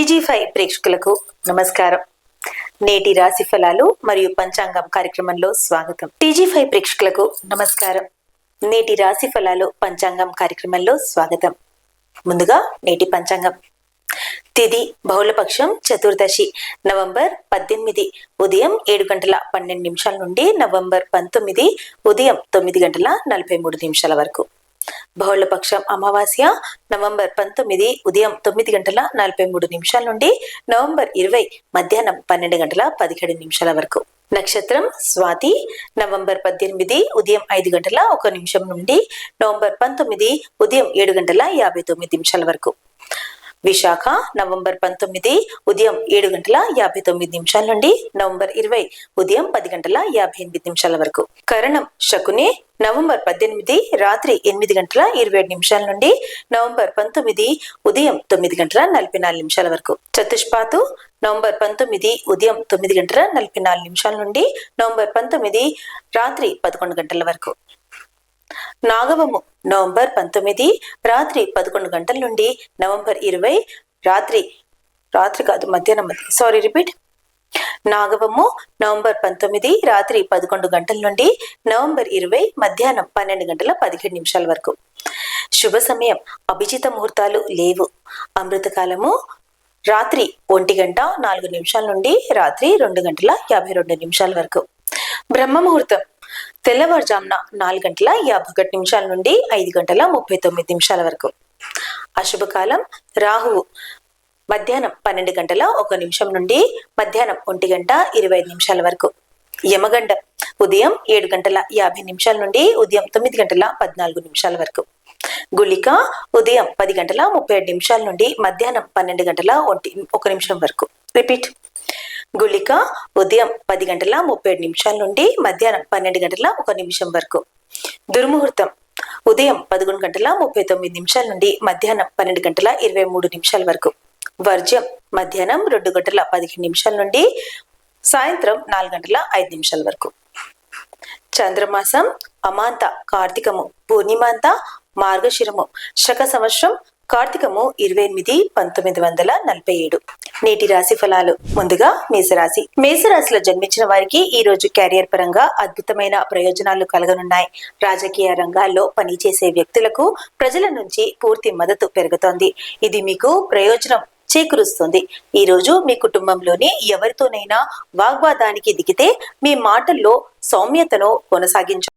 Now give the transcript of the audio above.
టీజీ5 ప్రేక్షకులకు నమస్కారం. నేటి రాశి ఫలాలు మరియు పంచాంగం కార్యక్రమంలో స్వాగతం. టీజీ5 ప్రేక్షకులకు నమస్కారం. నేటి రాశి ఫలాలు పంచాంగం కార్యక్రమంలో స్వాగతం. ముందుగా నేటి పంచాంగం. తిథి బహుళపక్షం చతుర్దశి నవంబర్ 18 ఉదయం 7:12 నుండి నవంబర్ 19 ఉదయం 9:43 వరకు. బహుళపక్షం అమావాస్య నవంబర్ 19 ఉదయం 9:43 నుండి నవంబర్ 20 మధ్యాహ్నం 12:17 వరకు. నక్షత్రం స్వాతి నవంబర్ 18 ఉదయం 5:01 నుండి నవంబర్ 19 ఉదయం 7:59 వరకు. విశాఖ నవంబర్ 19 ఉదయం 7:59 నుండి నవంబర్ 20 ఉదయం 10:58 వరకు. కరణం శకుని నవంబర్ 18 రాత్రి 8:27 నుండి నవంబర్ 19 ఉదయం 9:44 వరకు. చతుష్పాతు నవంబర్ 19 ఉదయం 9:44 నుండి నవంబర్ 19 రాత్రి 11 గంటల వరకు. నాగవము నవంబర్ 19 రాత్రి 11 గంటల నుండి నవంబర్ 20 నాగవము నవంబర్ 19 రాత్రి 11 గంటల నుండి నవంబర్ 20 మధ్యాహ్నం 12:17 వరకు. శుభ సమయం అభిజిత ముహూర్తాలు లేవు. అమృతకాలము రాత్రి 1:04 నుండి రాత్రి 2:52 వరకు. బ్రహ్మ ముహూర్తం తెల్లవారుజామున 4:51 నుండి 5:39 వరకు. అశుభకాలం రాహువు మధ్యాహ్నం 12:01 నుండి మధ్యాహ్నం 1:25 వరకు. యమగండం ఉదయం 7:50 నుండి ఉదయం 9:14 వరకు. గుళిక ఉదయం 10:37 నుండి మధ్యాహ్నం 12:01 వరకు. రిపీట్. గుళిక ఉదయం 10:37 నుండి మధ్యాహ్నం 12:01 వరకు. దుర్ముహూర్తం ఉదయం 11:39 నుండి మధ్యాహ్నం 12:23 వరకు. వర్జ్యం మధ్యాహ్నం 2:15 నుండి సాయంత్రం 4:05 వరకు. చంద్రమాసం అమాంత కార్తీకము పూర్ణిమాంత మార్గశిరము శక సంవత్సరం కార్తీకము 28/1947. నేటి రాశి ఫలాలు. ముందుగా మేషరాశి. మేషరాశిలో జన్మించిన వారికి ఈ రోజు కెరియర్ పరంగా అద్భుతమైన ప్రయోజనాలు కలగనున్నాయి. రాజకీయ రంగాల్లో పనిచేసే వ్యక్తులకు ప్రజల నుంచి పూర్తి మద్దతు పెరుగుతోంది. ఇది మీకు ప్రయోజనం చేకూరుస్తుంది. ఈ రోజు మీ కుటుంబంలోని ఎవరితోనైనా వాగ్వాదానికి దిగితే మీ మాటల్లో సౌమ్యతను కొనసాగించాలి.